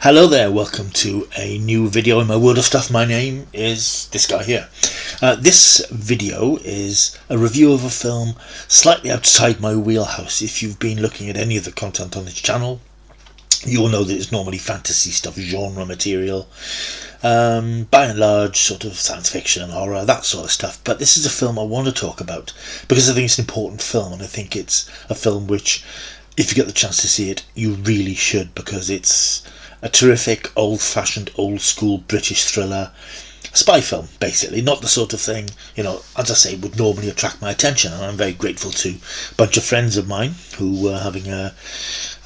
Hello there, welcome to a new video in my world of stuff. My name is this guy here. This video is a review of a film slightly outside my wheelhouse. If you've been looking at any of the content on this channel, you'll know that it's normally fantasy stuff, genre material, by and large sort of science fiction and horror, that sort of stuff. But this is a film I want to talk about because I think it's an important film, and I think it's a film which, if you get the chance to see it, you really should, because it's a terrific, old-fashioned, old-school British thriller, spy film, basically. Not the sort of thing, as I say, would normally attract my attention. And I'm very grateful to a bunch of friends of mine who were having a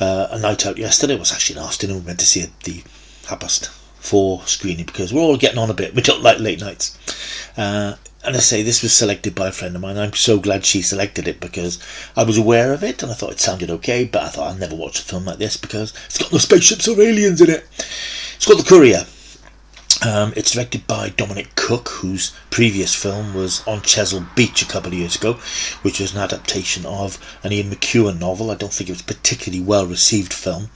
night out yesterday. It was actually an afternoon. We went to see it, the 4:30 screening, because we're all getting on a bit. We don't like late nights. And I say, this was selected by a friend of mine. I'm so glad she selected it, because I was aware of it and I thought it sounded okay, but I thought I'll never watch a film like this because it's got no spaceships or aliens in it. It's called The Courier. It's directed by Benedict Cumberbatch, whose previous film was On Chesil Beach a couple of years ago, which was an adaptation of an Ian McEwan novel. I don't think it was a particularly well received film,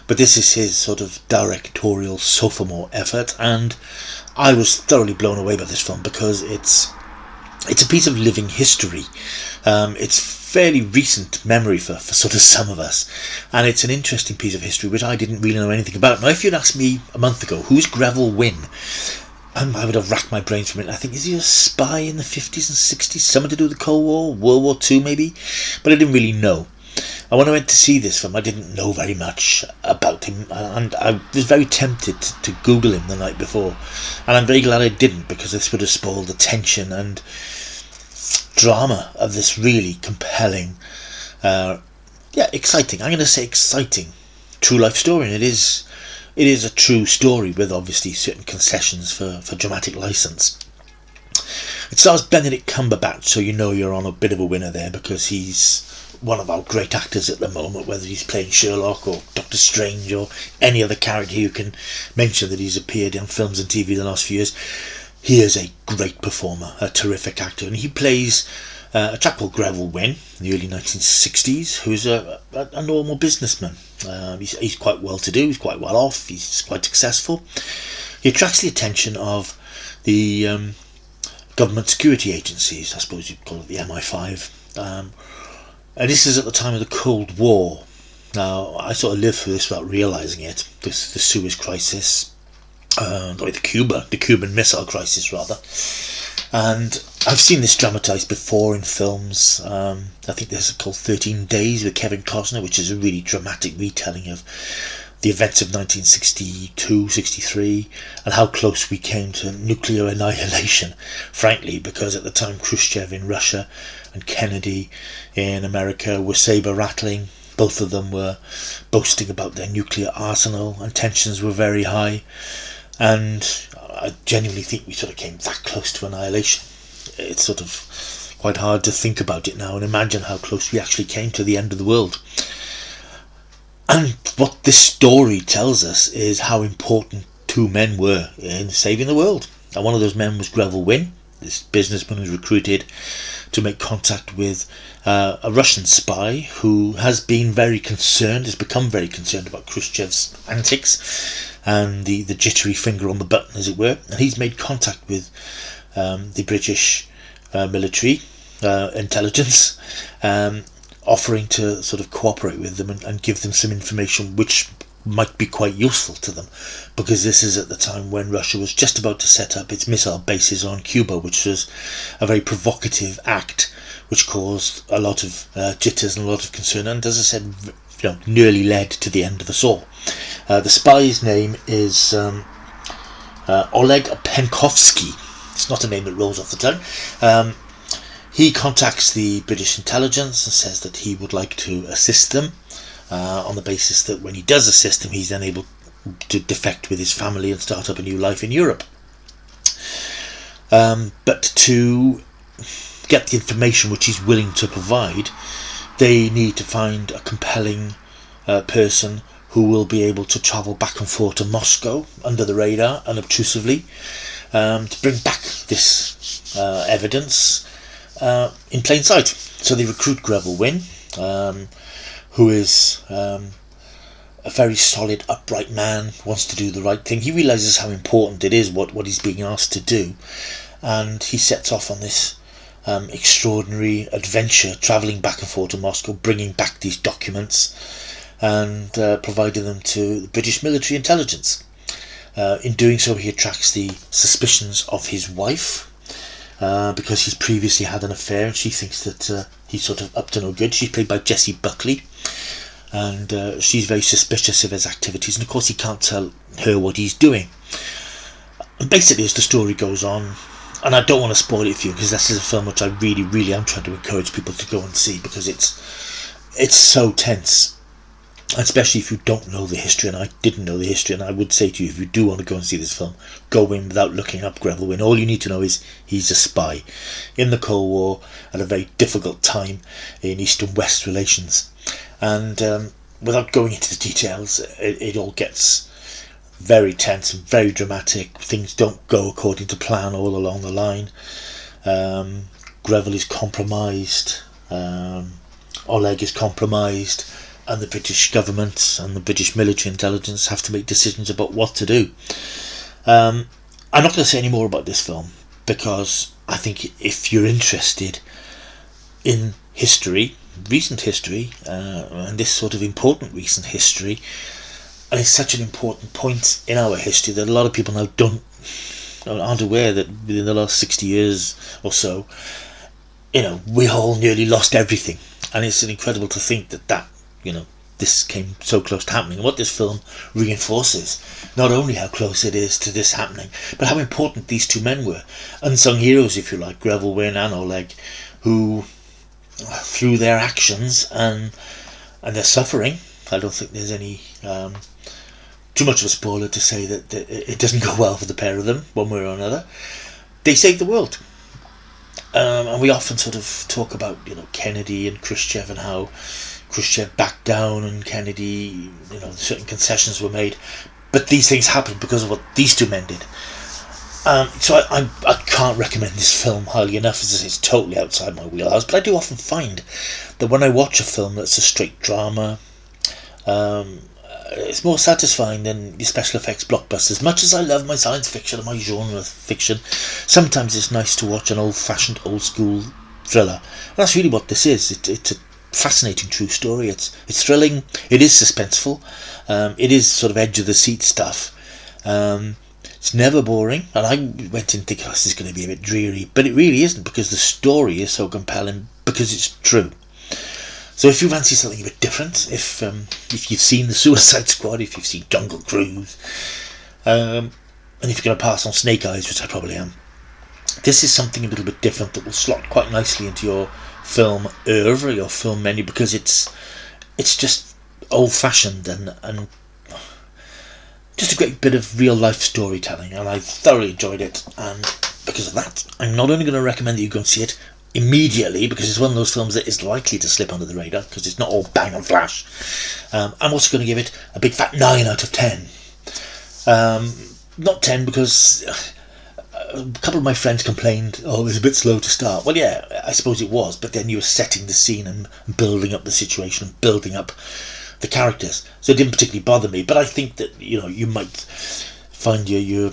but this is his sort of directorial sophomore effort, and I was thoroughly blown away by this film because it's a piece of living history. It's fairly recent memory for sort of some of us, and it's an interesting piece of history which I didn't really know anything about. Now, if you'd asked me a month ago, who's Greville Wynn? I would have racked my brains for a minute. I think, is he a spy in the 50s and 60s? Something to do with the Cold War, World War II maybe? But I didn't really know. And when I went to see this film, I didn't know very much about him, and I was very tempted to Google him the night before, and I'm very glad I didn't, because this would have spoiled the tension and drama of this really compelling, exciting, I'm going to say exciting, true life story. And it is a true story with obviously certain concessions for dramatic license. It stars Benedict Cumberbatch, so you know you're on a bit of a winner there, because he's one of our great actors at the moment, whether he's playing Sherlock or Doctor Strange or any other character you can mention that he's appeared in films and TV the last few years. He is a great performer, a terrific actor, and he plays a chap called Greville Wynn in the early 1960s, who's a normal businessman. He's quite well to do, he's quite well off, he's quite successful. He attracts the attention of the government security agencies, I suppose you'd call it the MI5. And this is at the time of the Cold War. Now, I sort of lived through this without realising it. The Suez Crisis, the Cuban Missile Crisis, rather. And I've seen this dramatised before in films. I think there's called 13 Days with Kevin Costner, which is a really dramatic retelling of the events of 1962, 63, and how close we came to nuclear annihilation, frankly, because at the time Khrushchev in Russia and Kennedy in America were saber-rattling. Both of them were boasting about their nuclear arsenal, and tensions were very high. And I genuinely think we sort of came that close to annihilation. It's sort of quite hard to think about it now and imagine how close we actually came to the end of the world. And what this story tells us is how important two men were in saving the world. And one of those men was Greville Wynn, this businessman who's recruited to make contact with a Russian spy who has become very concerned about Khrushchev's antics and the jittery finger on the button, as it were. And he's made contact with the British military intelligence, offering to sort of cooperate with them and give them some information which might be quite useful to them, because this is at the time when Russia was just about to set up its missile bases on Cuba, which was a very provocative act which caused a lot of jitters and a lot of concern, and, as I said, nearly led to the end of us all. The spy's name is Oleg Penkovsky. It's not a name that rolls off the tongue. He contacts the British intelligence and says that he would like to assist them, on the basis that when he does assist them, he's then able to defect with his family and start up a new life in Europe. But to get the information which he's willing to provide, they need to find a compelling person who will be able to travel back and forth to Moscow under the radar, unobtrusively, to bring back this evidence in plain sight. So they recruit Greville Wynn, who is a very solid, upright man, wants to do the right thing. He realises how important it is what he's being asked to do, and he sets off on this extraordinary adventure, travelling back and forth to Moscow, bringing back these documents and providing them to the British military intelligence. In doing so, he attracts the suspicions of his wife, because he's previously had an affair, and she thinks that he's sort of up to no good. She's played by Jessie Buckley, and she's very suspicious of his activities, and of course he can't tell her what he's doing. And basically, as the story goes on, and I don't want to spoil it for you, because this is a film which I really, really am trying to encourage people to go and see, because it's so tense, especially if you don't know the history, and I didn't know the history. And I would say to you, if you do want to go and see this film, go in without looking up Greville Wynne. All you need to know is he's a spy in the Cold War at a very difficult time in East and West relations, and without going into the details, it all gets very tense and very dramatic. Things don't go according to plan all along the line. Greville is compromised, Oleg is compromised, and the British government and the British military intelligence have to make decisions about what to do. I'm not going to say any more about this film, because I think if you're interested in history, recent history, and this sort of important recent history, and it's such an important point in our history that a lot of people now aren't aware that within the last 60 years or so, we all nearly lost everything. And it's incredible to think that this came so close to happening. And what this film reinforces, not only how close it is to this happening, but how important these two men were. Unsung heroes, if you like, Greville Wynne and Oleg, who, through their actions and their suffering, I don't think there's any too much of a spoiler to say that it doesn't go well for the pair of them, one way or another. They saved the world. And we often sort of talk about, Kennedy and Khrushchev, and how Khrushchev backed down and Kennedy, certain concessions were made. But these things happened because of what these two men did. So I can't recommend this film highly enough, as it's totally outside my wheelhouse. But I do often find that when I watch a film that's a straight drama, it's more satisfying than the special effects blockbusters. As much as I love my science fiction and my genre fiction, sometimes it's nice to watch an old-fashioned, old-school thriller. And that's really what this is. It's a fascinating true story. It's thrilling. It is suspenseful. It is sort of edge-of-the-seat stuff. It's never boring. And I went in thinking, this is going to be a bit dreary. But it really isn't, because the story is so compelling, because it's true. So if you fancy something a bit different, if you've seen The Suicide Squad, if you've seen Jungle Cruise, and if you're going to pass on Snake Eyes, which I probably am, this is something a little bit different that will slot quite nicely into your film oeuvre, your film menu, because it's just old-fashioned and just a great bit of real-life storytelling, and I thoroughly enjoyed it. And because of that, I'm not only going to recommend that you go and see it immediately, because it's one of those films that is likely to slip under the radar, because it's not all bang and flash. I'm also going to give it a big fat 9 out of 10. Not 10 because a couple of my friends complained, it was a bit slow to start. Well, yeah, I suppose it was, but then you were setting the scene and building up the situation and building up the characters, so it didn't particularly bother me. But I think that you might find you're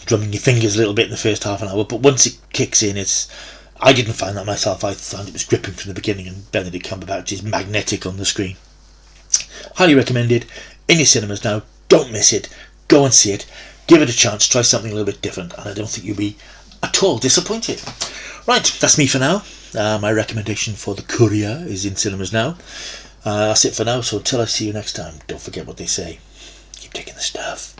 drumming your fingers a little bit in the first half an hour, but once it kicks in, I didn't find that myself. I found it was gripping from the beginning, and Benedict Cumberbatch is magnetic on the screen. Highly recommended. In your cinemas now. Don't miss it. Go and see it. Give it a chance. Try something a little bit different, and I don't think you'll be at all disappointed. Right, that's me for now. My recommendation for The Courier is in cinemas now. That's it for now, so until I see you next time, don't forget what they say. Keep taking the stuff.